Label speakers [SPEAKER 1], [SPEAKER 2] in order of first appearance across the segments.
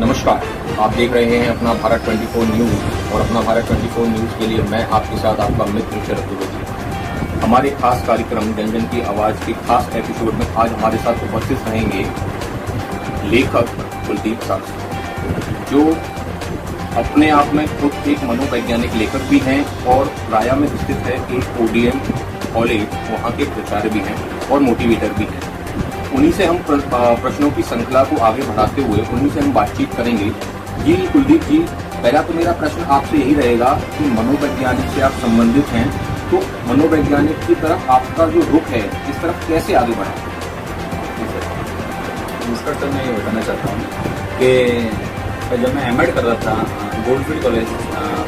[SPEAKER 1] नमस्कार, आप देख रहे हैं अपना भारत 24 न्यूज़ और अपना भारत 24 न्यूज़ के लिए मैं आपके साथ आपका मित्र शरद द्विवेदी। हमारे खास कार्यक्रम जन जन की आवाज़ के खास एपिसोड में आज हमारे साथ उपस्थित रहेंगे लेखक कुलदीप साक्षी, जो अपने आप में खुद एक मनोवैज्ञानिक लेखक भी हैं और राया में स्थित है एक ओडीएम कॉलेज, वहाँ के प्राचार्य भी हैं और मोटिवेटर भी हैं। उन्हीं से हम प्रश्नों की श्रृंखला को आगे बढ़ाते हुए उन्हीं से हम बातचीत करेंगे। जी कुलदीप जी, पहला तो मेरा प्रश्न आपसे यही रहेगा कि मनोवैज्ञानिक से आप संबंधित हैं, तो मनोवैज्ञानिक की तरफ आपका जो रुख है इस तरफ कैसे आगे बढ़ा?
[SPEAKER 2] नमस्कार सर, मैं ये बताना चाहता हूँ कि जब मैं एमएड कर रहा था गोल्डफील्ड कॉलेज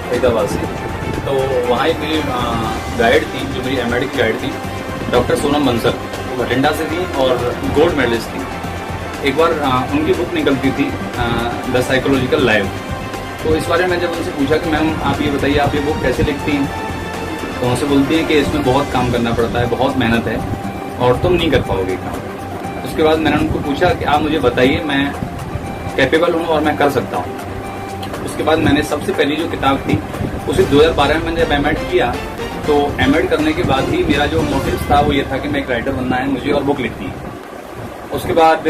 [SPEAKER 2] फरीदाबाद से, तो वहाँ एक मेरी गाइड थी, जो मेरी एमएड की गाइड थी, डॉक्टर सोनम बंसल। वो भटिंडा से थी और गोल्ड मेडलिस्ट थी। एक बार उनकी बुक निकलती थी द साइकोलॉजिकल लाइफ। तो इस बारे में जब उनसे पूछा कि मैम आप ये बताइए, आप ये बुक कैसे लिखती हैं, तो उनसे बोलती हैं कि इसमें बहुत काम करना पड़ता है, बहुत मेहनत है और तुम नहीं कर पाओगे काम। उसके बाद मैंने उनको पूछा कि आप मुझे बताइए, मैं कैपेबल हूँ और मैं कर सकता हूँ। उसके बाद मैंने सबसे पहली जो किताब थी उसे 2012 में जब एमएड किया, तो एमएड करने के बाद ही मेरा जो मोटिव था वो ये था कि मैं एक राइटर बनना है मुझे और बुक लिखनी है। उसके बाद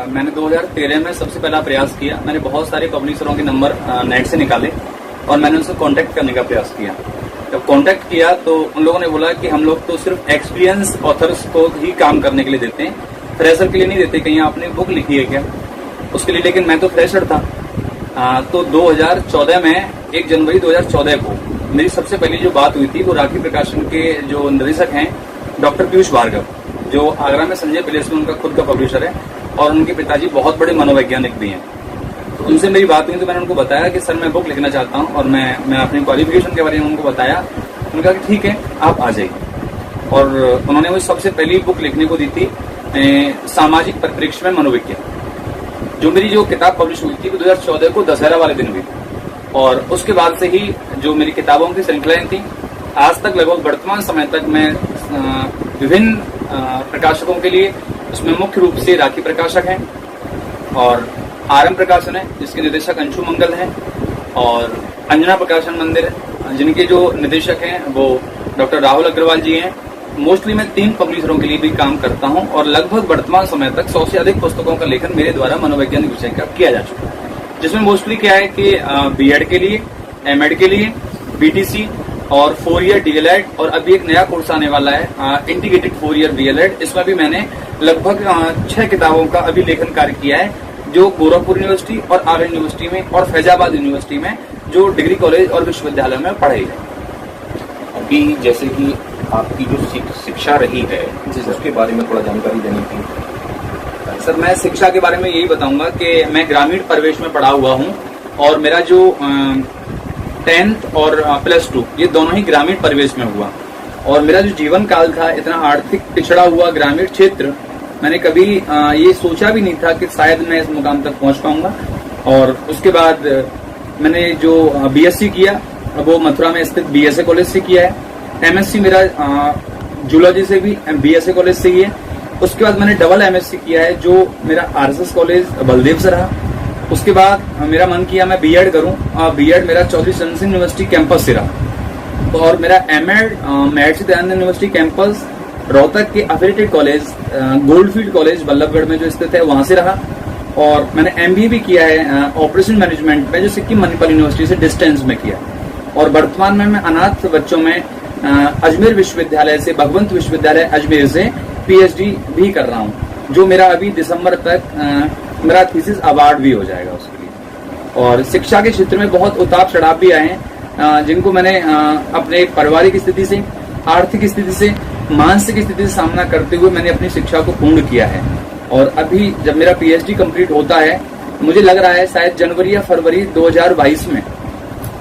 [SPEAKER 2] मैंने 2013 में सबसे पहला प्रयास किया। मैंने बहुत सारे पब्लिशरों के नंबर नेट से निकाले और मैंने उनसे कांटेक्ट करने का प्रयास किया। जब कांटेक्ट किया तो उन लोगों ने बोला कि हम लोग तो सिर्फ एक्सपीरियंस ऑथर्स को ही काम करने के लिए देते हैं, फ्रेशर के लिए नहीं देते। कहीं आपने बुक लिखी है क्या उसके लिए? लेकिन मैं तो फ्रेशर था। तो 2014 में 1 जनवरी 2014 को मेरी सबसे पहली जो बात हुई थी वो राखी प्रकाशन के जो निदेशक हैं डॉक्टर पीयूष भार्गव, जो आगरा में संजय प्लेस में उनका खुद का पब्लिशर है और उनके पिताजी बहुत बड़े मनोवैज्ञानिक भी हैं। तो उनसे मेरी बात हुई तो मैंने उनको बताया कि सर मैं बुक लिखना चाहता हूँ, और मैं अपनी क्वालिफिकेशन के बारे में उनको बताया। उन्होंने कहा कि ठीक है आप आ जाइए। और उन्होंने मुझे सबसे पहली बुक लिखने को दी थी सामाजिक परिप्रेक्ष्य में मनोविज्ञान। जो मेरी जो किताब पब्लिश हुई थी वो 2014 को दशहरा वाले दिन हुई थी। और उसके बाद से ही जो मेरी किताबों की श्रृंखलाएं थी, आज तक लगभग वर्तमान समय तक मैं विभिन्न प्रकाशकों के लिए, उसमें मुख्य रूप से राखी प्रकाशक हैं और आरएम प्रकाशन है जिसके निदेशक अंशु मंगल हैं, और अंजना प्रकाशन मंदिर जिनके जो निदेशक हैं वो डॉक्टर राहुल अग्रवाल जी हैं। मोस्टली मैं 3 पब्लिशरों के लिए भी काम करता हूं और लगभग वर्तमान समय तक 100 से अधिक पुस्तकों का लेखन मेरे द्वारा मनोवैज्ञानिक विषय का किया जा चुका है, जिसमें मोस्टली क्या है कि बीएड के लिए, एमएड के लिए, बीटीसी और 4 ईयर डीएलएड, और अभी एक नया कोर्स आने वाला है इंटीग्रेटेड 4 ईयर डीएलएड। इसमें भी मैंने लगभग 6 किताबों का अभी लेखन कार्य किया है, जो गोरखपुर यूनिवर्सिटी और आगरा यूनिवर्सिटी में और फैजाबाद यूनिवर्सिटी में जो डिग्री कॉलेज और विश्वविद्यालय में पढ़ाई है।
[SPEAKER 1] अभी जैसे कि आपकी जो शिक्षा रही है उसके बारे में थोड़ा जानकारी देनी थी।
[SPEAKER 2] सर मैं शिक्षा के बारे में यही बताऊंगा कि मैं ग्रामीण परिवेश में पढ़ा हुआ हूं और मेरा जो 10th और +2 ये दोनों ही ग्रामीण परिवेश में हुआ। और मेरा जो जीवन काल था इतना आर्थिक पिछड़ा हुआ ग्रामीण क्षेत्र, मैंने कभी ये सोचा भी नहीं था कि शायद मैं इस मुकाम तक पहुंच पाऊंगा। और उसके बाद मैंने जो बीएससी किया वो मथुरा में स्थित बीएसए कॉलेज से किया है। एमएससी मेरा जूलॉजी से भी बीएसए कॉलेज से ही है। उसके बाद मैंने डबल एमएससी किया है जो मेरा आरएसएस कॉलेज बलदेव से रहा। उसके बाद मेरा मन किया मैं बीएड करूं, बीएड मेरा चौधरी चरण सिंह यूनिवर्सिटी कैंपस से रहा। तो और मेरा MEd Maharshi Dayanand university campus Rohtak के affiliated college Goldfield college Ballabhgarh में जो स्थित है वहां से रहा। और मैंने एमबीए भी किया है ऑपरेशन मैनेजमेंट में, जो सिक्किम मणिपाल यूनिवर्सिटी से डिस्टेंस में किया। और वर्तमान में मैं अनाथ बच्चों में अजमेर विश्वविद्यालय से, भगवंत विश्वविद्यालय अजमेर से पीएचडी भी कर रहा हूं, जो मेरा अभी दिसंबर तक मेरा थीसिस अवार्ड भी हो जाएगा उसके लिए। और शिक्षा के क्षेत्र में बहुत उतार चढ़ाव भी आए हैं, जिनको मैंने अपने पारिवारिक स्थिति से, आर्थिक स्थिति से, मानसिक स्थिति से सामना करते हुए मैंने अपनी शिक्षा को पूर्ण किया है। और अभी जब मेरा पीएचडी कंप्लीट होता है, मुझे लग रहा है शायद जनवरी या फरवरी 2022 में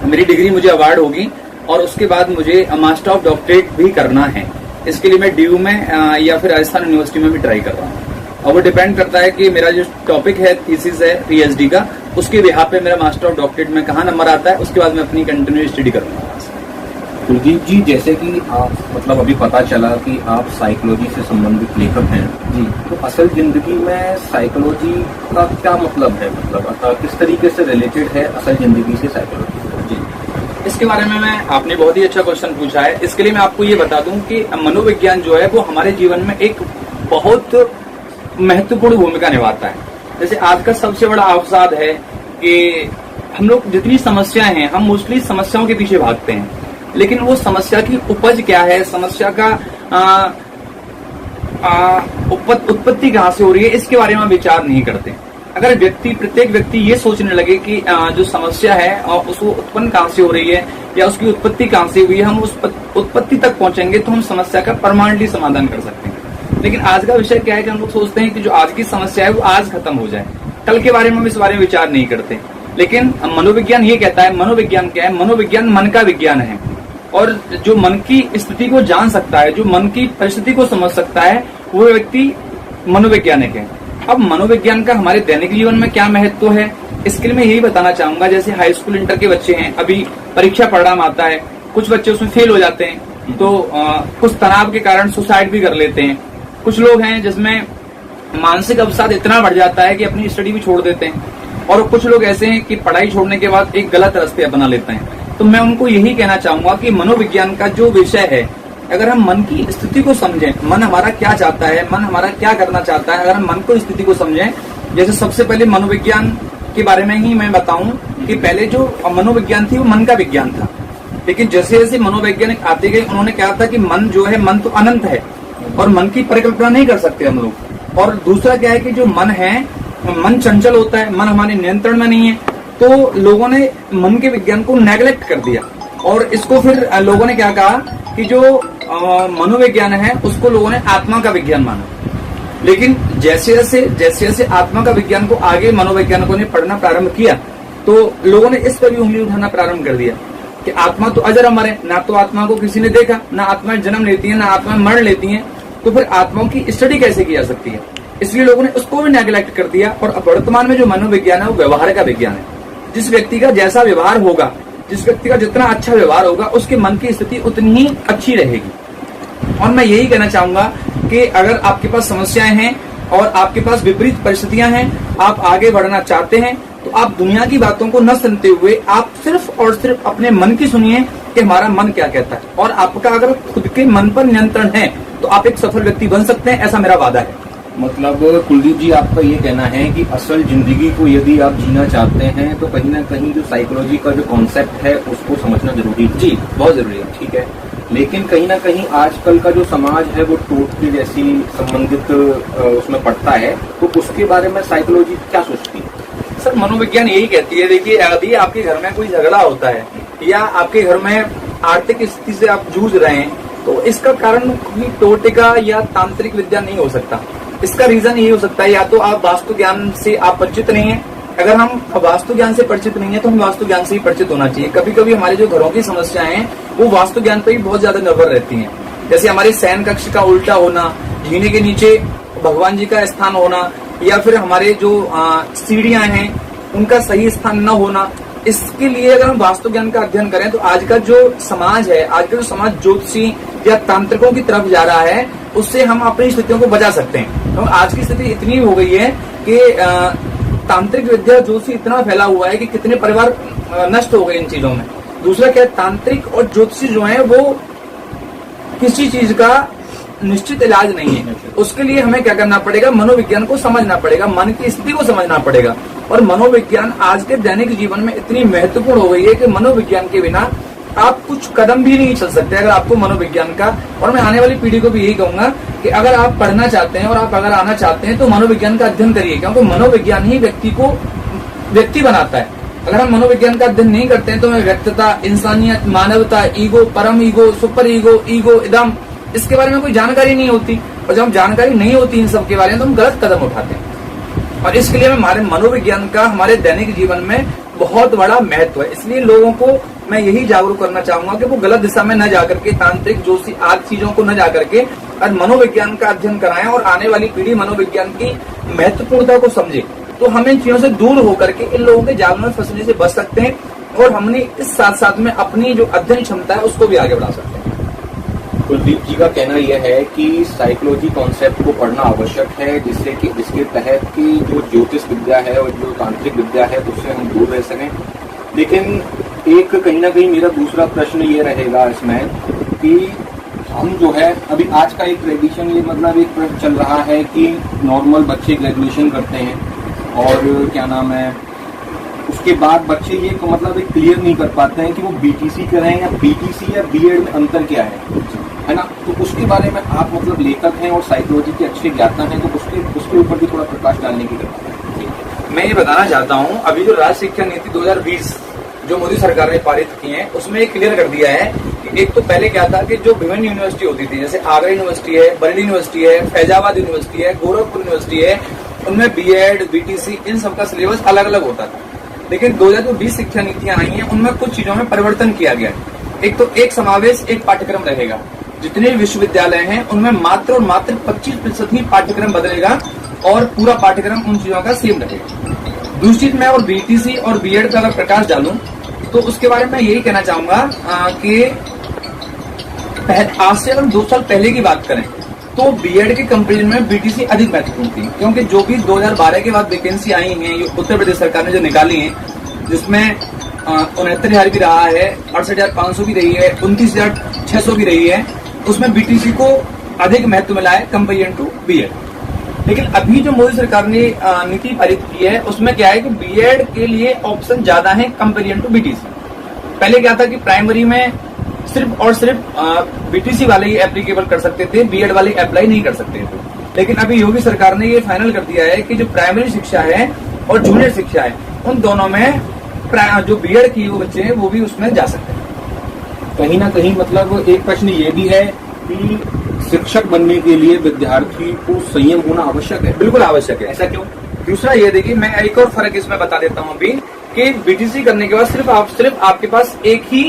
[SPEAKER 2] मेरी डिग्री मुझे अवार्ड होगी। और उसके बाद मुझे मास्टर ऑफ डॉक्टरेट भी करना है। इसके लिए मैं डीयू में या फिर राजस्थान यूनिवर्सिटी में भी ट्राई कर रहा हूँ। और वो डिपेंड करता है कि मेरा जो टॉपिक है, थीसिस है पीएचडी का, उसके बिहाफ पे मेरा मास्टर ऑफ डॉक्टरेट में कहाँ नंबर आता है, उसके बाद मैं अपनी कंटिन्यू स्टडी करूंगा।
[SPEAKER 1] कुलदीप जी, जैसे कि आप मतलब अभी पता चला कि आप साइकोलॉजी से संबंधित लेखक हैं
[SPEAKER 2] जी।
[SPEAKER 1] तो असल जिंदगी में साइकोलॉजी का क्या मतलब है, मतलब किस तरीके से रिलेटेड है असल जिंदगी से साइकोलॉजी?
[SPEAKER 2] जी, इसके बारे में आपने बहुत ही अच्छा क्वेश्चन पूछा है। इसके लिए मैं आपको ये बता दूं कि मनोविज्ञान जो है वो हमारे जीवन में एक बहुत महत्वपूर्ण भूमिका निभाता है। जैसे आज का सबसे बड़ा अवसाद है कि हम लोग जितनी समस्याएं हैं, हम मोस्टली समस्याओं के पीछे भागते हैं, लेकिन वो समस्या की उपज क्या है, समस्या का उत्पत्ति कहाँ से हो रही है, इसके बारे में विचार नहीं करते। अगर प्रत्येक व्यक्ति ये सोचने लगे कि जो समस्या है उसको उत्पन्न कहाँ से हो रही है या उसकी उत्पत्ति कहाँ से हुई है, हम उस उत्पत्ति तक पहुंचेंगे तो हम समस्या का परमानेंटली समाधान कर सकते हैं। लेकिन आज का विषय क्या है कि हम लोग सोचते हैं कि जो आज की समस्या है वो आज खत्म हो जाए, कल के बारे में हम इस बारे में विचार नहीं करते। लेकिन मनोविज्ञान ये कहता है, मनोविज्ञान क्या है? मनोविज्ञान मन का विज्ञान है, और जो मन की स्थिति को जान सकता है, जो मन की परिस्थिति को समझ सकता है, वो व्यक्ति मनोवैज्ञानिक है। अब मनोविज्ञान का हमारे दैनिक जीवन में क्या महत्व है, इसके लिए मैं यही बताना चाहूंगा। जैसे हाई स्कूल इंटर के बच्चे हैं, अभी परीक्षा परिणाम आता है, कुछ बच्चे उसमें फेल हो जाते हैं तो कुछ तनाव के कारण सुसाइड भी कर लेते हैं। कुछ लोग हैं जिसमें मानसिक अवसाद इतना बढ़ जाता है कि अपनी स्टडी भी छोड़ देते हैं, और कुछ लोग ऐसे हैं कि पढ़ाई छोड़ने के बाद एक गलत रास्ते अपना लेते हैं। तो मैं उनको यही कहना चाहूंगा कि मनोविज्ञान का जो विषय है, अगर हम मन की स्थिति को समझें, मन हमारा क्या चाहता है, मन हमारा क्या करना चाहता है, अगर हम मन को स्थिति को समझें। जैसे सबसे पहले मनोविज्ञान के बारे में ही मैं बताऊं कि पहले जो मनोविज्ञान थी वो मन का विज्ञान था, लेकिन जैसे जैसे मनोवैज्ञानिक आते गए उन्होंने कहा था कि मन जो है, मन तो अनंत है और मन की परिकल्पना नहीं कर सकते हम लोग। और दूसरा क्या है कि जो मन है, मन चंचल होता है, मन हमारे नियंत्रण में नहीं है। तो लोगों ने मन के विज्ञान को नेग्लेक्ट कर दिया, और इसको फिर लोगों ने क्या कहा कि जो मनोविज्ञान है उसको लोगों ने आत्मा का विज्ञान माना। लेकिन जैसे जैसे आत्मा का विज्ञान को आगे मनोवैज्ञानिकों ने पढ़ना प्रारंभ किया तो लोगों ने इस पर भी उंगली उठाना प्रारंभ कर दिया कि आत्मा तो अजर अमर है, ना तो आत्मा को किसी ने देखा, ना आत्मा जन्म लेती है, ना आत्मा मरण लेती है, तो फिर आत्माओं की स्टडी कैसे की जा सकती है? इसलिए लोगों ने उसको भी नेग्लेक्ट कर दिया। और वर्तमान में जो मनोविज्ञान है वो व्यवहार का विज्ञान है। जिस व्यक्ति का जैसा व्यवहार होगा, जिस व्यक्ति का जितना अच्छा व्यवहार होगा, उसके मन की स्थिति उतनी ही अच्छी रहेगी। और मैं यही कहना चाहूंगा कि अगर आपके पास समस्याएं हैं और आपके पास विपरीत परिस्थितियां हैं, आप आगे बढ़ना चाहते हैं, तो आप दुनिया की बातों को न सुनते हुए आप सिर्फ और सिर्फ अपने मन की सुनिए कि हमारा मन क्या कहता है। और आपका अगर खुद के मन पर नियंत्रण है तो आप एक सफल व्यक्ति बन सकते हैं, ऐसा मेरा वादा है।
[SPEAKER 1] मतलब कुलदीप जी, आपका ये कहना है कि असल जिंदगी को यदि आप जीना चाहते हैं तो कहीं ना कहीं जो साइकोलॉजी का जो कॉन्सेप्ट है उसको समझना जरूरी है।
[SPEAKER 2] जी, बहुत जरूरी है।
[SPEAKER 1] ठीक है, लेकिन कहीं ना कहीं आजकल का जो समाज है वो टोट के जैसी संबंधित उसमें पड़ता है, तो उसके बारे में साइकोलॉजी क्या सोचती है?
[SPEAKER 2] सर, मनोविज्ञान यही कहती है, देखिए यदि आपके घर में कोई झगड़ा होता है या आपके घर में आर्थिक स्थिति से आप जूझ रहे हैं, तो इसका कारण कोई टोटका या तांत्रिक विद्या नहीं हो सकता। इसका रीजन ये हो सकता है या तो आप वास्तु ज्ञान से आप परिचित नहीं है। अगर हम वास्तु ज्ञान से परिचित नहीं है तो हम वास्तु ज्ञान से ही परिचित होना चाहिए। कभी कभी हमारे जो घरों की समस्याएं हैं वो वास्तु ज्ञान पर ही बहुत ज्यादा निर्भर रहती हैं। जैसे हमारे शयन कक्ष का उल्टा होना, जीने के नीचे भगवान जी का स्थान होना, या फिर हमारे जो सीढ़ियां हैं उनका सही स्थान न होना, इसके लिए अगर हम वास्तु ज्ञान का अध्ययन करें तो आज का जो समाज है, आज का जो समाज ज्योतिषी या तांत्रिकों की तरफ जा रहा है, उससे हम अपनी स्थितियों को बचा सकते हैं। तो आज की स्थिति इतनी हो गई है कि तांत्रिक विद्या ज्योतिषी इतना फैला हुआ है कि कितने परिवार नष्ट हो गए इन चीजों में। दूसरा क्या है, तांत्रिक और ज्योतिषी जो है वो किसी चीज का निश्चित इलाज नहीं है। उसके लिए हमें क्या करना पड़ेगा, मनोविज्ञान को समझना पड़ेगा, मन की स्थिति को समझना पड़ेगा। और मनोविज्ञान आज के दैनिक जीवन में इतनी महत्वपूर्ण हो गई है कि मनोविज्ञान के बिना आप कुछ कदम भी नहीं चल सकते। अगर आपको मनोविज्ञान का, और मैं आने वाली पीढ़ी को भी यही कहूंगा कि अगर आप पढ़ना चाहते हैं और आप अगर आना चाहते हैं तो मनोविज्ञान का अध्ययन करिए, क्योंकि मनोविज्ञान ही व्यक्ति को व्यक्ति बनाता है। अगर हम मनोविज्ञान का अध्ययन नहीं करते हैं तो हमें व्यक्तिता, इंसानियत, मानवता, ईगो, परम ईगो, सुपर ईगो, ईगो इदम, इसके बारे में कोई जानकारी नहीं होती। और जब हम जानकारी नहीं होती इन सब के बारे में तो हम गलत कदम उठाते हैं। और इसके लिए हमारे मनोविज्ञान का हमारे दैनिक जीवन में बहुत बड़ा महत्व है। इसलिए लोगों को मैं यही जागरूक करना चाहूंगा कि वो गलत दिशा में न जाकर के, तांत्रिक जोशी आदि चीजों को न जाकर के मनोविज्ञान का अध्ययन कराएं और आने वाली पीढ़ी मनोविज्ञान की महत्वपूर्णता को समझे। तो हम इन चीजों से दूर होकर के इन लोगों के जाल में फंसने से बच सकते हैं।
[SPEAKER 3] और हमने इस साथ साथ में अपनी जो अध्ययन क्षमता है उसको भी आगे बढ़ा सकते हैं।
[SPEAKER 1] कुलदीप जी का कहना यह है कि साइकोलॉजी कॉन्सेप्ट को पढ़ना आवश्यक है, जिससे कि इसके तहत की जो ज्योतिष विद्या है और जो तांत्रिक विद्या है उससे हम दूर रह सकें। लेकिन एक कहीं ना कहीं मेरा दूसरा प्रश्न ये रहेगा इसमें कि हम जो है अभी आज का एक ट्रेडिशन, ये मतलब एक प्रश्न चल रहा है कि नॉर्मल बच्चे ग्रेजुएशन करते हैं और क्या नाम है उसके बाद बच्चे ये मतलब एक क्लियर नहीं कर पाते हैं कि वो बीटीसी करें या बीटीसी या बीएड में अंतर क्या है ना। तो उसके बारे में आप मतलब लेखक हैं और साइकोलॉजी के अच्छे ज्ञाता हैं, तो उसके ऊपर भी थोड़ा प्रकाश डालने की कृपा है।
[SPEAKER 3] मैं ये बताना चाहता हूँ, अभी जो राज्य शिक्षा नीति 2020 जो मोदी सरकार ने पारित की है उसमें ये क्लियर कर दिया है कि एक तो पहले क्या था कि जो विभिन्न यूनिवर्सिटी होती थी, जैसे आगरा यूनिवर्सिटी है, बरेली यूनिवर्सिटी है, फैजाबाद यूनिवर्सिटी है, गोरखपुर यूनिवर्सिटी है, उनमें बीएड बीटीसी इन सबका सिलेबस अलग अलग होता था। लेकिन 2020 शिक्षा नीतियां आई हैं उनमें कुछ चीजों में परिवर्तन किया गया है। एक तो एक समावेश एक पाठ्यक्रम रहेगा, जितने विश्वविद्यालय हैं उनमें मात्र और मात्र 25% ही पाठ्यक्रम बदलेगा और पूरा पाठ्यक्रम उन चीजों का सेम रहेगा। दूसरी चीज मैं और बीटीसी और बीएड का अगर प्रकाश डालूं तो उसके बारे में यही कहना चाहूंगा कि आज से अगर 2 साल पहले की बात करें तो बीएड के कंपेरिजन में बीटीसी अधिक महत्वपूर्ण थी, क्योंकि जो भी 2012 के बाद वैकेंसी आई हैं उत्तर प्रदेश सरकार ने जो निकाली है, जिसमें 69,000 भी रहा है, 68,500 भी रही है, 29,600 भी रही है, उसमें बीटीसी को अधिक महत्व मिला है कंपेरिजन टू बीएड। लेकिन अभी जो मोदी सरकार ने नीति पारित की है उसमें क्या है कि बीएड के लिए ऑप्शन ज्यादा है कंपेरिजन टू बीटीसी। पहले क्या था कि प्राइमरी में सिर्फ और सिर्फ बीटीसी वाले ही एप्लीकेबल कर सकते थे, बीएड वाले अप्लाई नहीं कर सकते थे। लेकिन अभी योगी सरकार ने ये फाइनल कर दिया है कि जो प्राइमरी शिक्षा है और जूनियर शिक्षा है उन दोनों में जो बीएड की वो बच्चे हैं वो भी उसमें जा सकते हैं।
[SPEAKER 1] कहीं ना कहीं मतलब एक प्रश्न ये भी है कि शिक्षक बनने के लिए विद्यार्थी को संयम होना आवश्यक है।
[SPEAKER 3] बिल्कुल आवश्यक है। ऐसा क्यों? दूसरा ये देखिए, मैं एक और फर्क इसमें बता देता हूँ अभी कि बीटीसी करने के बाद सिर्फ आपके पास एक ही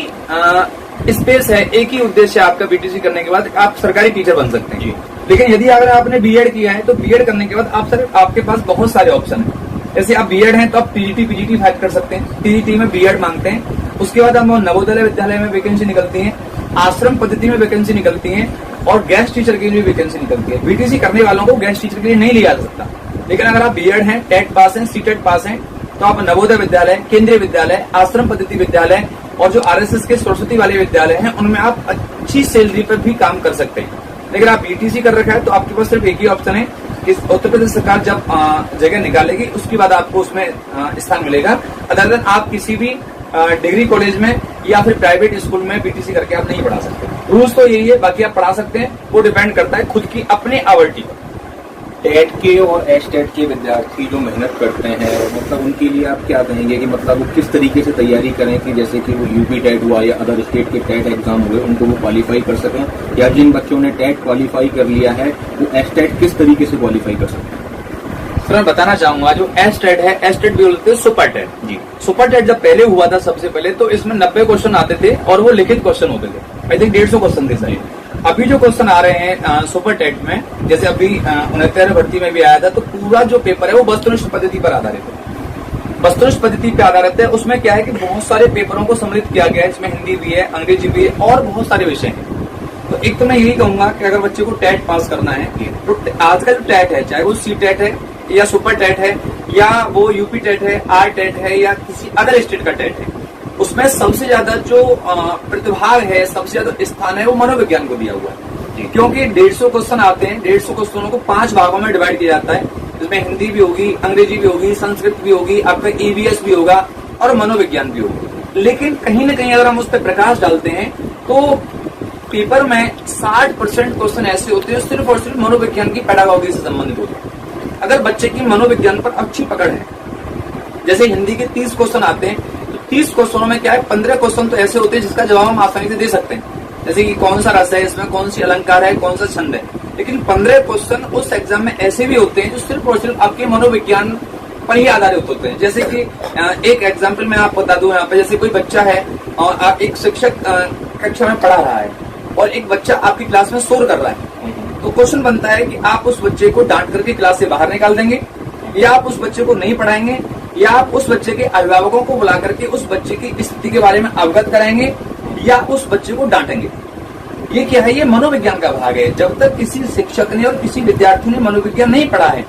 [SPEAKER 3] स्पेस है, एक ही उद्देश्य है आपका बीटीसी करने के बाद, आप सरकारी टीचर बन सकते हैं। लेकिन यदि अगर आपने बीएड किया है तो बीएड करने के बाद आपके पास बहुत सारे ऑप्शन है। जैसे आप बीएड हैं तो आप पीजीटी फाइल कर सकते हैं, पीजीटी में बीएड मांगते हैं। उसके बाद हम नवोदय विद्यालय में वैकेंसी निकलती है, आश्रम पद्धति में वैकेंसी निकलती है और गेस्ट टीचर के लिए वैकेंसी निकलती है। बीटीसी करने वालों को गेस्ट टीचर के लिए नहीं लिया जा सकता। लेकिन अगर आप बीएड हैं, टेट पास हैं, सीटेट पास हैं, तो आप नवोदय विद्यालय, केंद्रीय विद्यालय, आश्रम पद्धति विद्यालय और जो आरएसएस के सरस्वती वाले विद्यालय हैं उनमें आप अच्छी सैलरी पर भी काम कर सकते हैं। लेकिन आप बीटीसी कर रखा है तो आपके पास सिर्फ एक ही ऑप्शन है कि उत्तर प्रदेश सरकार जब जगह निकालेगी उसके बाद आपको उसमें स्थान मिलेगा। अदर देन आप किसी भी डिग्री कॉलेज में या फिर प्राइवेट स्कूल में बीटीसी करके आप नहीं पढ़ा सकते। रूल्स तो यही है, बाकी आप पढ़ा सकते हैं, वो डिपेंड करता है खुद की अपने आवृत्ति पर।
[SPEAKER 1] टेट के और एसटेट के विद्यार्थी जो मेहनत करते हैं मतलब उनके लिए आप क्या कहेंगे कि मतलब वो किस तरीके से तैयारी करें कि जैसे कि वो यूपी टेट हुआ या अदर स्टेट के टेट एग्जाम हुए उनको वो क्वालिफाई कर सकें, या जिन बच्चों ने टेट क्वालिफाई कर लिया है वो एसटेट किस तरीके से क्वालिफाई कर सकते हैं?
[SPEAKER 3] सर मैं बताना चाहूंगा, जो एसटेट है, एसटेट भी बोलते हैं सुपर टेट जी। सुपर टेट जब पहले हुआ था सबसे पहले तो इसमें 90 क्वेश्चन आते थे और वो लिखित क्वेश्चन होते थे। आई थिंक 150 क्वेश्चन थे सही। अभी जो क्वेश्चन आ रहे हैं सुपर टेट में, जैसे अभी 69 भर्ती में भी आया था, तो पूरा जो पेपर है वो वस्तुनिष्ठ पद्धति पर आधारित है। वस्तुनिष्ठ पद्धति पे आधारित है। उसमें क्या है कि बहुत सारे पेपरों को सम्मिलित किया गया है, इसमें हिंदी भी है, अंग्रेजी भी है और बहुत सारे विषय हैं। तो एक तो मैं यही कहूंगा कि अगर बच्चे को टेट पास करना है तो आज का जो टेट है, चाहे वो सी टेट है या सुपर टेट है या वो यूपी टेट है, आर टेट है या किसी अदर स्टेट का टेट है, उसमें सबसे ज्यादा जो प्रतिभाग है, सबसे ज्यादा स्थान है वो मनोविज्ञान को दिया हुआ है। क्योंकि 150 क्वेश्चन आते हैं, 150 क्वेश्चनों को 5 भागों में डिवाइड किया जाता है, जिसमें हिंदी भी होगी, अंग्रेजी भी होगी, संस्कृत भी होगी, आपका ईवीएस भी होगा और मनोविज्ञान भी होगा। लेकिन कहीं ना कहीं अगर हम उस पर प्रकाश डालते हैं तो पेपर में 60% क्वेश्चन ऐसे होते हैं सिर्फ और सिर्फ मनोविज्ञान की पेडागॉजी से संबंधित होते हैं। अगर बच्चे की मनोविज्ञान पर अच्छी पकड़ है, जैसे हिंदी के 30 क्वेश्चन आते हैं, तो 30 क्वेश्चनों में क्या है, 15 क्वेश्चन तो ऐसे होते हैं जिसका जवाब हम आसानी से दे सकते हैं, जैसे कि कौन सा रस है, इसमें कौन सी अलंकार है, कौन सा छंद है। लेकिन 15 क्वेश्चन उस एग्जाम में ऐसे भी होते हैं जो सिर्फ और सिर्फ आपके मनोविज्ञान पर ही आधारित होते हैं। जैसे कि एक एग्जाम्पल मैं आपको बता दूं, यहाँ पे जैसे कोई बच्चा है और एक शिक्षक कक्षा में पढ़ा रहा है और एक बच्चा आपकी क्लास में शोर कर रहा है, तो क्वेश्चन बनता है कि आप उस बच्चे को डांट करके क्लास से बाहर निकाल देंगे या आप उस बच्चे को नहीं पढ़ाएंगे या आप उस बच्चे के अभिभावकों को बुला करके उस बच्चे की स्थिति के बारे में अवगत कराएंगे या उस बच्चे को डांटेंगे। ये क्या है, ये मनोविज्ञान का भाग है। जब तक किसी शिक्षक ने और किसी विद्यार्थी ने मनोविज्ञान नहीं पढ़ा है,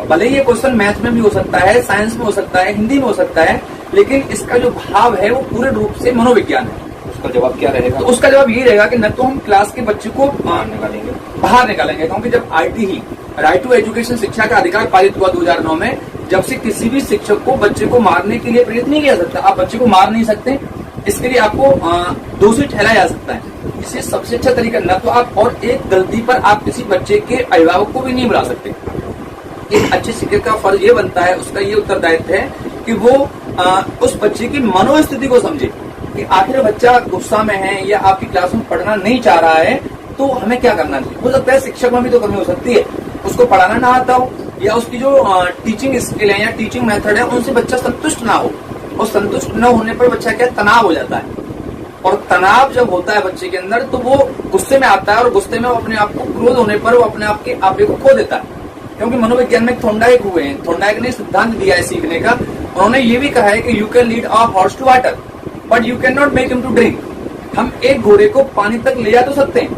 [SPEAKER 3] भले ये क्वेश्चन मैथ में भी हो सकता है, साइंस में हो सकता है, हिंदी में हो सकता है, लेकिन इसका जो भाव है वो पूरे रूप से मनोविज्ञान है।
[SPEAKER 1] उसका जवाब क्या रहेगा?
[SPEAKER 3] तो उसका जवाब ये रहेगा कि न तो हम क्लास के बच्चे को बाहर निकालेंगे, क्योंकि जब RTE राइट टू एजुकेशन शिक्षा का अधिकार पारित हुआ 2009 में, जब से किसी भी शिक्षक को बच्चे को मारने के लिए प्रेरित नहीं किया सकता। आप बच्चे को मार नहीं सकते, इसके लिए आपको दोषी ठहराया जा सकता है। इससे सबसे अच्छा तरीका, न तो आप और एक गलती पर आप किसी बच्चे के अभिभावक को भी नहीं बुला सकते। एक अच्छे शिक्षक का फर्ज ये बनता है, उसका ये उत्तरदायित्व है कि वो उस बच्चे की मनोस्थिति को समझे कि आखिर बच्चा गुस्सा में है या आपकी क्लास में पढ़ना नहीं चाह रहा है, तो हमें क्या करना चाहिए। हो सकता है शिक्षक में भी तो कमी हो सकती है, उसको पढ़ाना ना आता हो या उसकी जो टीचिंग स्किल है या टीचिंग मेथड है उनसे बच्चा संतुष्ट ना हो, और संतुष्ट न होने पर बच्चा क्या तनाव हो जाता है, और तनाव जब होता है बच्चे के अंदर तो वो गुस्से में आता है, और गुस्से में वो अपने आप को, क्रोध होने पर वो अपने आप के आपे को खो देता है। क्योंकि मनोविज्ञान में थोंडाइक हुए हैं, थोंडाइक ने सिद्धांत दिया है सीखने का। उन्होंने ये भी कहा है कि you can lead a horse to water but you can not make him to drink. हम एक घोड़े को पानी तक ले जा तो सकते हैं,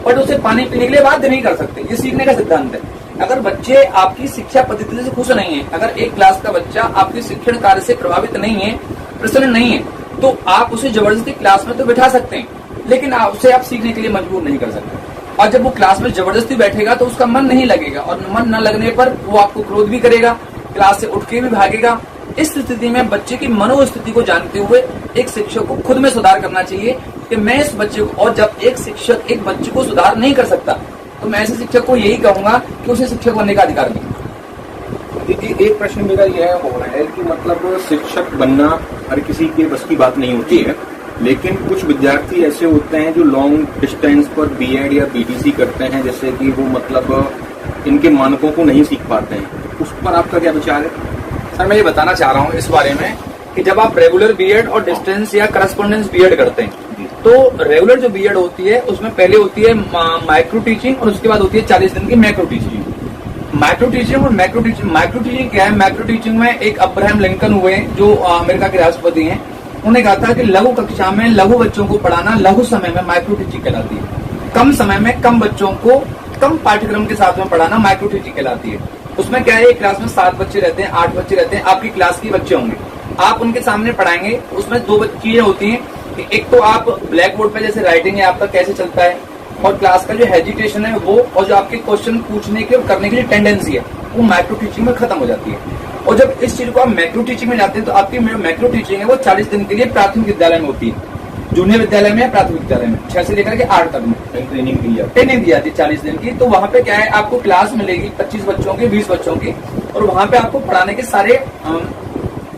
[SPEAKER 3] बट उसे पानी पीने के लिए बाध्य नहीं कर सकते। ये सीखने का सिद्धांत है। अगर बच्चे आपकी शिक्षा पद्धति से खुश नहीं है, अगर एक क्लास का बच्चा आपके शिक्षण कार्य से प्रभावित नहीं है, प्रसन्न नहीं है, तो आप उसे जबरदस्ती क्लास में तो बिठा सकते हैं, लेकिन उसे आप सीखने के लिए मजबूर नहीं कर सकते। और जब वो क्लास में जबरदस्ती बैठेगा तो उसका मन नहीं लगेगा, और मन न लगने पर वो आपको क्रोध भी करेगा, क्लास से उठ के भी भागेगा। इस स्थिति में बच्चे की मनोस्थिति को जानते हुए एक शिक्षक को खुद में सुधार करना चाहिए कि मैं इस बच्चे को, और जब एक शिक्षक एक बच्चे को सुधार नहीं कर सकता तो मैं ऐसे शिक्षक को यही कहूंगा कि उसे शिक्षक बनने का अधिकार नहीं।
[SPEAKER 1] देखिए, एक प्रश्न मेरा यह हो रहा है कि मतलब शिक्षक बनना हर किसी के बस की बात नहीं होती है, लेकिन कुछ विद्यार्थी ऐसे होते हैं जो लॉन्ग डिस्टेंस पर B.Ed या BTC करते हैं, जैसे कि वो मतलब इनके मानकों को नहीं सीख पाते हैं। उस पर आपका क्या विचार है?
[SPEAKER 3] सर, मैं ये बताना चाह रहा हूँ इस बारे में कि जब आप रेगुलर B.Ed और डिस्टेंस या करस्पॉन्डेंस B.Ed करते हैं, तो रेगुलर जो B.Ed होती है उसमें पहले होती है माइक्रो टीचिंग और उसके बाद होती है 40 दिन की मैक्रो टीचिंग। माइक्रो टीचिंग और मैक्रो टीचिंग क्या है? मैक्रो टीचिंग में एक अब्राहम लिंकन हुए जो अमेरिका के राष्ट्रपति हैं, उन्होंने कहा था कि लघु कक्षा में लघु बच्चों को पढ़ाना लघु समय में माइक्रो टीचिंग कहलाती है। कम समय में कम बच्चों को कम पाठ्यक्रम के साथ में पढ़ाना माइक्रो टीचिंग कहलाती है। उसमें क्या है, एक क्लास में 7 बच्चे रहते हैं, 8 बच्चे रहते हैं, आपकी क्लास के बच्चे होंगे, आप उनके सामने पढ़ाएंगे। उसमें 2 चीजें होती हैं कि एक तो आप ब्लैक बोर्ड पे जैसे राइटिंग है आपका कैसे चलता है, और क्लास का जो हेजिटेशन है वो, और जो आपके क्वेश्चन पूछने के और करने की जो टेंडेंसी है वो माइक्रो टीचिंग में खत्म हो जाती है। और जब इस चीज को आप मैक्रो टीचिंग में जाते हैं तो आपकी मैक्रो टीचिंग है वो 40 दिन के लिए प्राथमिक विद्यालय में होती है, जूनियर विद्यालय में या प्राथमिक विद्यालय में 6 से लेकर के 8 तक में ट्रेनिंग दी जाती है 40 दिन की। तो वहाँ पे क्या है, आपको क्लास मिलेगी 25 बच्चों की, 20 बच्चों की, और वहाँ पे आपको पढ़ाने के सारे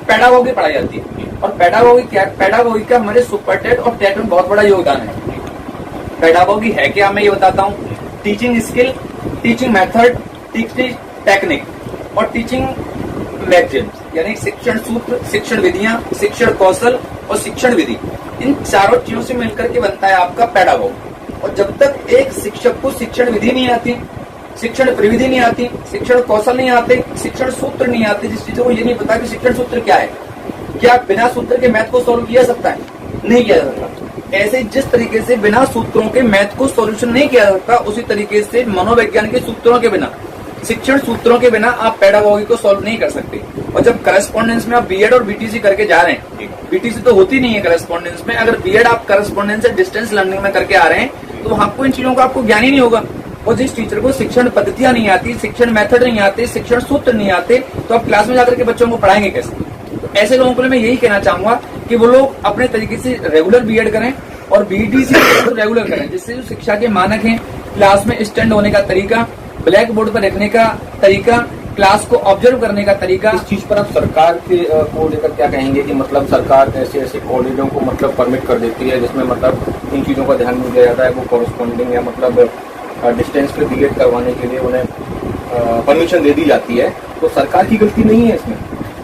[SPEAKER 3] पेडागोगी पढ़ाई जाती है। और पेडागोगी का हमारे सुपर टेट और टेट में बहुत बड़ा योगदान है। पेडागोगी है क्या, मैं ये बताता हूँ। Teaching skill, teaching method, teaching technique और टीचिंग मैगजीन्स, यानी शिक्षण सूत्र, शिक्षण विधियां, शिक्षण कौशल और शिक्षण विधि, इन चारों चीजों से मिलकर के बनता है आपका पेडागोग। और जब तक एक शिक्षक को शिक्षण विधि नहीं आती, शिक्षण प्रविधि नहीं आती, शिक्षण कौशल नहीं आते, शिक्षण सूत्र नहीं आते, जिस चीजों को ये नहीं पता कि शिक्षण सूत्र क्या है, क्या बिना सूत्र के मैथ को सॉल्व किया जा सकता है? नहीं किया जा सकता। ऐसे जिस तरीके से बिना सूत्रों के मैथ को सॉल्यूशन नहीं किया जा सकता, उसी तरीके से मनोवैज्ञानिक के सूत्रों के बिना, शिक्षण सूत्रों के बिना आप पेडागोगी को सॉल्व नहीं कर सकते। और जब करस्पॉन्डेंस में आप B.Ed और BTC करके जा रहे हैं, BTC तो होती नहीं है करस्पॉन्डेंस में, अगर B.Ed आप करस्पॉन्डेंस से डिस्टेंस लर्निंग में करके आ रहे हैं तो आपको इन चीजों का आपको ज्ञान ही नहीं होगा। और जिस टीचर को शिक्षण पद्धतियां नहीं आती, शिक्षण मेथड नहीं आते, शिक्षण सूत्र नहीं आते, तो आप क्लास में जाकर के बच्चों को पढ़ाएंगे कैसे? तो ऐसे लोगों को मैं यही कहना चाहूंगा कि वो लोग अपने तरीके से रेगुलर B.Ed करें और BTC रेगुलर करें, जिससे जो शिक्षा के मानक हैं, क्लास में स्टैंड होने का तरीका, ब्लैक बोर्ड पर लिखने का तरीका, क्लास को ऑब्जर्व करने का तरीका।
[SPEAKER 1] इस चीज पर आप सरकार के को लेकर क्या कहेंगे कि मतलब सरकार ऐसे ऐसे कॉलेजों को मतलब परमिट कर देती है जिसमें मतलब इन चीजों का ध्यान नहीं दिया जाता है, वो कॉरेस्पॉन्डिंग या मतलब डिस्टेंस पे B.Ed करवाने के लिए उन्हें परमिशन दे दी जाती है, तो सरकार की गलती नहीं है इसमें?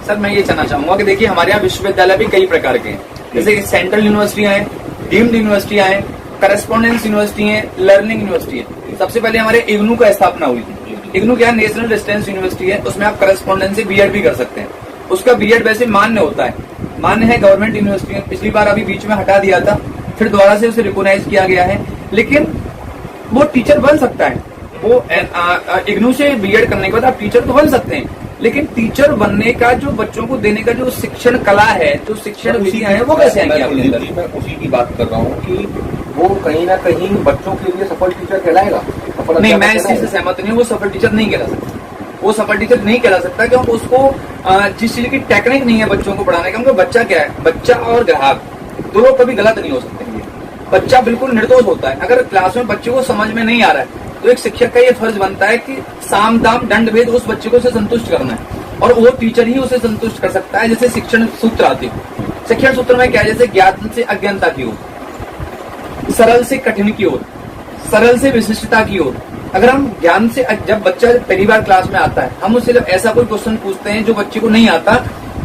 [SPEAKER 3] सर, मैं ये कहना चाहूंगा कि देखिए, हमारे यहाँ विश्वविद्यालय भी कई प्रकार के हैं, जैसे सेंट्रल यूनिवर्सिटियां हैं, डीम्ड यूनिवर्सिटियां हैं, करस्पॉन्डेंस यूनिवर्सिटी है, लर्निंग यूनिवर्सिटी है। सबसे पहले हमारे इग्नू का स्थापना हुई थी। इग्नू क्या है, नेशनल डिस्टेंस यूनिवर्सिटी है, उसमें आप करस्पॉन्डेंस से B.Ed भी कर सकते हैं। उसका बीएड वैसे मान्य होता है, मान्य है गवर्नमेंट यूनिवर्सिटी में। पिछली बार अभी बीच में हटा दिया था, फिर दोबारा से उसे रिकॉग्नाइज किया गया है। लेकिन वो टीचर बन सकता है, वो इग्नू से बीएड करने के बाद आप टीचर तो बन सकते हैं, लेकिन टीचर बनने का जो बच्चों को देने का जो शिक्षण कला है, जो शिक्षण विधियां हैं, वो कैसे आएंगी आपके अंदर?
[SPEAKER 1] मैं उसी की बात कर रहा हूँ कि वो कहीं ना कहीं बच्चों के लिए सफल टीचर कहलाएगा।
[SPEAKER 3] नहीं, मैं इस चीज से सहमत नहीं हूँ। वो सफल टीचर नहीं कहला सकता, वो सफल टीचर नहीं कहला सकता, क्योंकि उसको जिस चीज की टेक्निक नहीं है बच्चों को पढ़ाने का। उनका बच्चा क्या है, बच्चा और ग्राहक दोनों कभी गलत नहीं हो सकते। बच्चा बिल्कुल निर्दोष होता है। अगर क्लास में बच्चे को समझ में नहीं आ रहा है तो एक शिक्षक का ये फर्ज बनता है कि साम दाम दंड भेद उस बच्चे को उसे संतुष्ट करना है, और वो टीचर ही उसे संतुष्ट कर सकता है। जैसे शिक्षण सूत्र आते हैं, शिक्षण सूत्र में क्या है, जैसे ज्ञान से अज्ञानता की ओर, सरल से कठिन की ओर, सरल से विशिष्टता की ओर। अगर हम ज्ञान से, जब बच्चा पहली बार क्लास में आता है, हम उससे जब ऐसा कोई क्वेश्चन पूछते हैं जो बच्चे को नहीं आता,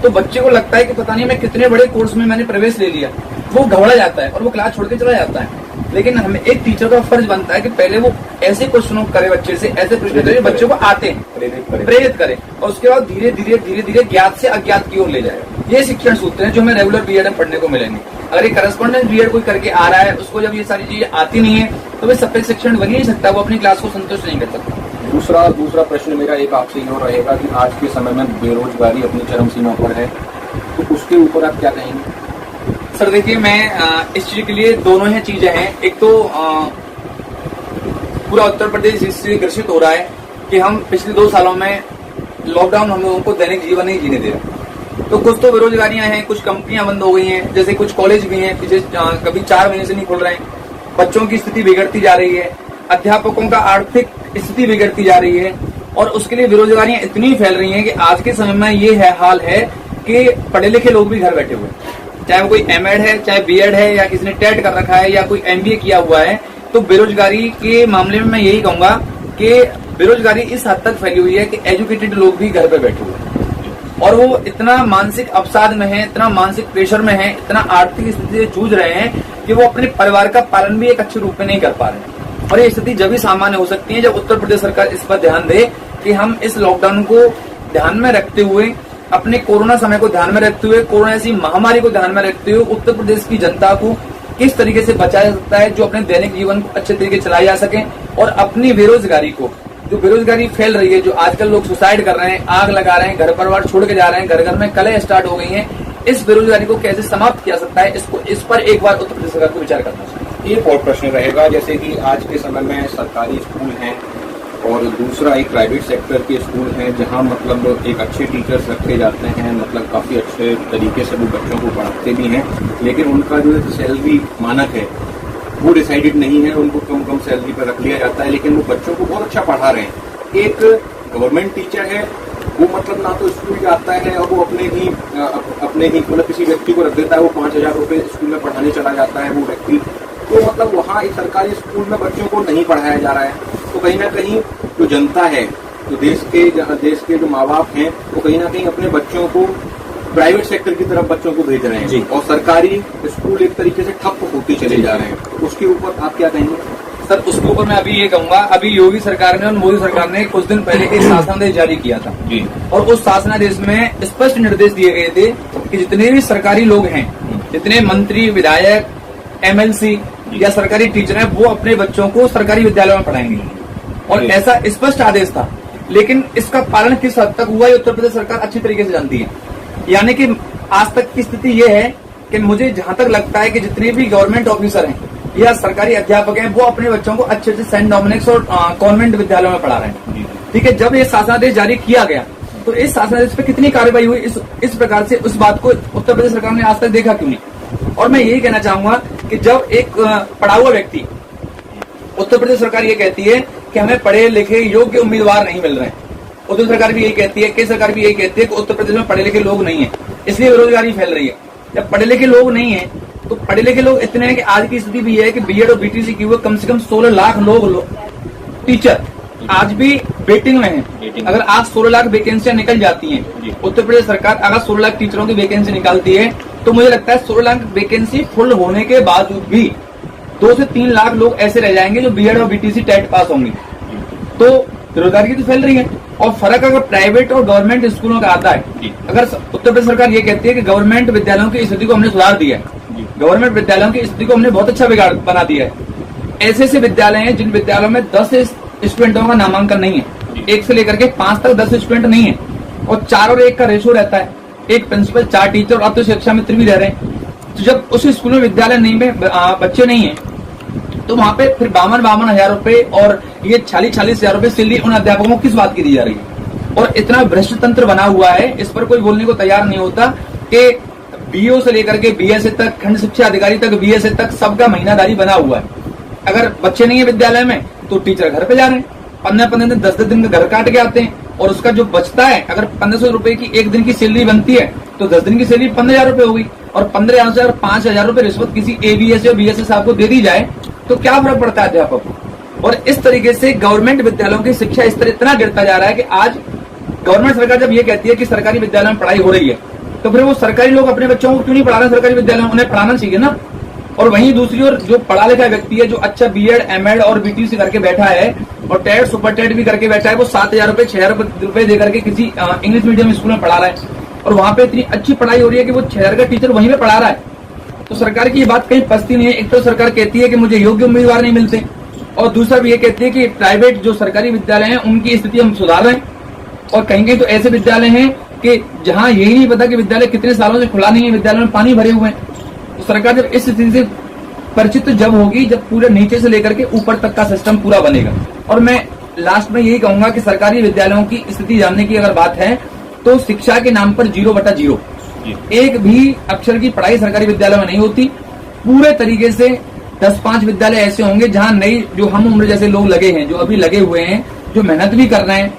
[SPEAKER 3] तो बच्चे को लगता है कि पता नहीं मैं कितने बड़े कोर्स में मैंने प्रवेश ले लिया, वो घबरा जाता है और वो क्लास छोड़ के चला जाता है। लेकिन हमें एक टीचर का फर्ज बनता है कि पहले वो ऐसे क्वेश्चनों करे बच्चे से, ऐसे प्रश्न करे बच्चों को आते हैं, प्रेरित करे, और उसके बाद धीरे धीरे ज्ञात से अज्ञात की ओर ले जाए। ये शिक्षण सूत्र हैं जो हमें रेगुलर बीएड में पढ़ने को मिलेंगे। अगर एक करस्पॉन्डेंस बीएड कोई करके आ रहा है, उसको जब ये सारी चीजें आती नहीं है, तो वह सफल शिक्षण बन ही नहीं सकता, वो अपनी क्लास को संतुष्ट नहीं कर सकता।
[SPEAKER 1] दूसरा प्रश्न मेरा एक आपसे ये रहेगा कि आज के समय में बेरोजगारी अपनी चरम सीमा पर है, तो उसके ऊपर आप क्या कहेंगे?
[SPEAKER 3] सर देखिए, मैं इस चीज के लिए दोनों ही चीजें हैं। एक तो पूरा उत्तर प्रदेश इससे ग्रसित हो रहा है कि हम पिछले 2 सालों में लॉकडाउन हम लोगों को दैनिक जीवन नहीं जीने दे रहा। तो कुछ तो बेरोजगारियां हैं, कुछ कंपनियां बंद हो गई हैं, जैसे कुछ कॉलेज भी हैं पिछले कभी 4 महीने से नहीं खुल रहे हैं। बच्चों की स्थिति बिगड़ती जा रही है, अध्यापकों का आर्थिक स्थिति बिगड़ती जा रही है, और उसके लिए बेरोजगारियां इतनी फैल रही हैं कि आज के समय में ये है हाल है कि पढ़े लिखे लोग भी घर बैठे हुए हैं, चाहे वो कोई एमएड है, चाहे बीएड है, या किसी ने टेट कर रखा है, या कोई एमबीए किया हुआ है। तो बेरोजगारी के मामले में मैं यही कहूंगा कि बेरोजगारी इस हद तक फैली हुई है कि एजुकेटेड लोग भी घर पे बैठे हुए हैं, और वो इतना मानसिक अवसाद में है, इतना मानसिक प्रेशर में है, इतना आर्थिक स्थिति से जूझ रहे हैं कि वो अपने परिवार का पालन भी एक अच्छे रूप में नहीं कर पा रहे। और ये स्थिति जब भी सामान्य हो सकती है जब उत्तर प्रदेश सरकार इस पर ध्यान दे कि हम इस लॉकडाउन को ध्यान में रखते हुए, अपने कोरोना समय को ध्यान में रखते हुए, कोरोना ऐसी महामारी को ध्यान में रखते हुए उत्तर प्रदेश की जनता को किस तरीके से बचाया जा सकता है, जो अपने दैनिक जीवन को अच्छे तरीके से चलाए जा सके, और अपनी बेरोजगारी को, जो बेरोजगारी फैल रही है, जो आजकल लोग सुसाइड कर रहे हैं, आग लगा रहे हैं, घर परिवार छोड़ के जा रहे हैं, घर घर में कलह स्टार्ट हो गई हैं, इस बेरोजगारी को कैसे समाप्त किया सकता है, इस पर एक बार उत्तर प्रदेश सरकार को विचार करना चाहिए।
[SPEAKER 1] एक और प्रश्न रहेगा, जैसे कि आज के समय में सरकारी स्कूल हैं और दूसरा एक प्राइवेट सेक्टर के स्कूल हैं, जहां मतलब एक अच्छे टीचर्स रखे जाते हैं, मतलब काफी अच्छे तरीके से वो बच्चों को पढ़ाते भी हैं, लेकिन उनका जो सैलरी मानक है वो डिसाइडेड नहीं है, उनको कम सैलरी पर रख लिया जाता है, लेकिन वो बच्चों को बहुत अच्छा पढ़ा रहे हैं। एक गवर्नमेंट टीचर है, वो मतलब ना तो स्कूल जाता है और वो अपने ही मतलब किसी व्यक्ति को रख देता है, वो 5,000 रुपए स्कूल में पढ़ाने चला जाता है वो व्यक्ति, तो मतलब वहाँ एक सरकारी स्कूल में बच्चों को नहीं पढ़ाया जा रहा है। तो कहीं ना कहीं जो जनता है, जो देश के जो माँ बाप हैं, वो कहीं ना कहीं अपने बच्चों को प्राइवेट सेक्टर की तरफ बच्चों को भेज रहे हैं, और सरकारी स्कूल एक तरीके से ठप होते चले जा रहे हैं। तो उसके ऊपर आप क्या कहेंगे?
[SPEAKER 3] सर उसके ऊपर मैं अभी ये कहूंगा, अभी योगी सरकार ने और मोदी सरकार ने कुछ दिन पहले एक शासनादेश जारी किया था जी, और उस शासनादेश में स्पष्ट निर्देश दिए गए थे कि जितने भी सरकारी लोग हैं, जितने मंत्री, विधायक, एमएलसी या सरकारी टीचर हैं, वो अपने बच्चों को सरकारी विद्यालयों में पढ़ाएंगे, और ऐसा स्पष्ट आदेश था। लेकिन इसका पालन किस हद तक हुआ, ये उत्तर प्रदेश सरकार अच्छी तरीके से जानती है। यानी कि आज तक की स्थिति ये है कि मुझे जहां तक लगता है कि जितने भी गवर्नमेंट ऑफिसर हैं या सरकारी अध्यापक हैं, वो अपने बच्चों को अच्छे से सेंट डोमिनिक्स और कॉन्वेंट विद्यालयों में पढ़ा रहे हैं। ठीक है, जब ये शासनादेश जारी किया गया तो इस शासनादेश पे कितनी कार्रवाई हुई, इस प्रकार से उस बात को उत्तर प्रदेश सरकार ने आज तक देखा क्यों नहीं। और मैं यही कहना चाहूंगा कि जब एक पढ़ा हुआ व्यक्ति, उत्तर प्रदेश सरकार ये कहती है कि हमें पढ़े लिखे योग्य उम्मीदवार नहीं मिल रहे हैं, उत्तर सरकार भी यही कहती है, केंद्र सरकार भी यही कहती है कि उत्तर प्रदेश में पढ़े लिखे लोग नहीं है, इसलिए बेरोजगारी फैल रही है। जब पढ़े लिखे लोग नहीं है तो पढ़े लिखे लोग इतने हैं कि आज की स्थिति भी है कि बीएड और बीटीसी की हुए कम से कम 16 लाख लोग टीचर आज भी वेटिंग में हैं। अगर आज 16 लाख वैकेंसियां निकल जाती हैं, उत्तर प्रदेश सरकार अगर 16 लाख टीचरों की वैकेंसी निकालती है, तो मुझे लगता है 16 लाख वैकेंसी फुल होने के बावजूद भी 2 से 3 लाख लोग ऐसे रह जाएंगे जो बीएड और बीटीसी टेट पास होंगे। तो बेरोजगारी तो फैल रही है। और फर्क अगर प्राइवेट और गवर्नमेंट स्कूलों का आता है अगर उत्तर प्रदेश सरकार ये कहती है कि गवर्नमेंट विद्यालयों की स्थिति को हमने सुधार दिया है, गवर्नमेंट विद्यालयों की स्थिति को हमने बहुत अच्छा बिगाड़ बना दिया है, ऐसे ऐसे विद्यालय हैं जिन विद्यालयों में 10 स्टूडेंटों का नामांकन नहीं है, 1 से लेकर के 5 तक 10 स्टूडेंट नहीं है, और 4 और 1 का रेशो रहता है, 1 प्रिंसिपल 4 टीचर, और अब तो शिक्षा मित्र भी रह रहे हैं। तो जब उस स्कूल में विद्यालय नहीं में बच्चे नहीं है, तो वहां पे फिर 52 हजार रुपए और ये 40 हजार रुपए सैलरी उन अध्यापकों को किस बात की दी जा रही है? और इतना भ्रष्ट तंत्र बना हुआ है, इस पर कोई बोलने को तैयार नहीं होता कि बीओ से लेकर के बीएसए तक, खंड शिक्षा अधिकारी तक, बीएसए तक सबका महीनादारी बना हुआ है। अगर बच्चे नहीं है विद्यालय में तो टीचर घर पे जा रहे हैं, 15-15 दिन 10-10 दिन का घर काट के आते हैं, और उसका जो बचता है, अगर 1500 रुपए की 1 दिन की सैलरी बनती है तो 10 दिन की सैलरी 15,000 रुपए होगी, और 15,000 5,000 रुपए रिश्वत किसी एबीएस या बीएसए साहब को दे दी जाए तो क्या फर्क पड़ता है अध्यापक को? और इस तरीके से गवर्नमेंट विद्यालयों की शिक्षा स्तर इतना गिरता जा रहा है कि आज गवर्नमेंट सरकार जब ये कहती है कि सरकारी विद्यालयों में पढ़ाई हो रही है, तो फिर वो सरकारी लोग अपने बच्चों को क्यों नहीं पढ़ा रहे सरकारी विद्यालयों में? उन्हें पढ़ाना चाहिए ना। और वहीं दूसरी ओर जो पढ़ा लिखा व्यक्ति है, जो अच्छा बीएड, एमएड और बीटीसी करके बैठा है और टेट, सुपर टेट भी करके बैठा है, वो 7,000 रुपए 6,000 रुपए देकर के किसी इंग्लिश मीडियम स्कूल में पढ़ा रहा है, और वहां पे इतनी अच्छी पढ़ाई हो रही है कि वो 6,000 का टीचर वहीं पे पढ़ा रहा है। तो सरकार की ये बात कहीं पछती नहीं है। एक तो सरकार कहती है कि मुझे योग्य उम्मीदवार नहीं मिलते, और दूसरा भी ये कहती है कि प्राइवेट जो सरकारी विद्यालय हैं उनकी स्थिति हम सुधार रहे हैं, और कहीं तो ऐसे विद्यालय हैं कि जहां यही नहीं पता कि विद्यालय कितने सालों से खुला नहीं है, विद्यालय में पानी भरे हुए हैं। तो सरकार जब इस स्थिति से परिचित जब होगी, जब पूरे नीचे से लेकर के ऊपर तक का सिस्टम पूरा बनेगा। और मैं लास्ट में यही कहूंगा कि सरकारी विद्यालयों की स्थिति जानने की अगर बात है तो शिक्षा के नाम पर 0/0 एक भी अक्षर की पढ़ाई सरकारी विद्यालय में नहीं होती। पूरे तरीके से 10-5 विद्यालय ऐसे होंगे जहां नई जो हम उम्र जैसे लोग लगे हैं, जो अभी लगे हुए हैं, जो मेहनत भी कर रहे हैं,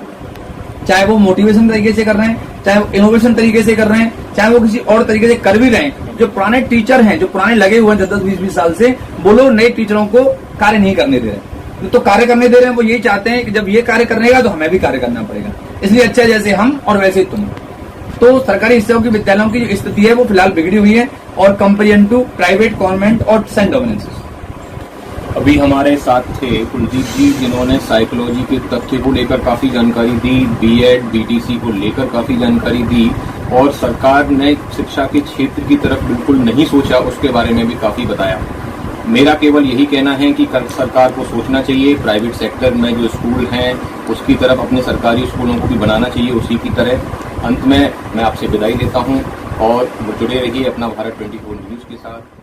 [SPEAKER 3] चाहे वो मोटिवेशन तरीके से कर रहे हैं, चाहे वो इनोवेशन तरीके से कर रहे हैं, चाहे वो किसी और तरीके से कर भी रहे हैं। जो पुराने टीचर हैं, जो पुराने लगे हुए हैं 10-10, 20-20 साल से, वो लोग नए टीचरों को कार्य नहीं करने दे रहे। तो कार्य करने दे रहे हैं, वो यही चाहते हैं कि जब ये कार्य करने का तो हमें भी कार्य करना पड़ेगा, इसलिए अच्छा जैसे हम और वैसे ही तुम। तो सरकारी हिस्सों की विद्यालयों की जो स्थिति है वो फिलहाल बिगड़ी हुई है, और कंपेरिजन टू प्राइवेट, गवर्नमेंट और सेंट गवर्नेंस।
[SPEAKER 1] अभी हमारे साथ थे कुलदीप जी, जिन्होंने साइकोलॉजी के तथ्य को लेकर काफी जानकारी दी, बीएड, बीटीसी को लेकर काफी जानकारी दी, और सरकार ने शिक्षा के क्षेत्र की तरफ बिल्कुल नहीं सोचा, उसके बारे में भी काफी बताया। मेरा केवल यही कहना है कि सरकार को सोचना चाहिए, प्राइवेट सेक्टर में जो स्कूल हैं उसकी तरफ अपने सरकारी स्कूलों को भी बनाना चाहिए उसी की तरह। अंत में मैं आपसे विदाई देता हूं, और जुड़े रहिए अपना भारत 24 न्यूज के साथ।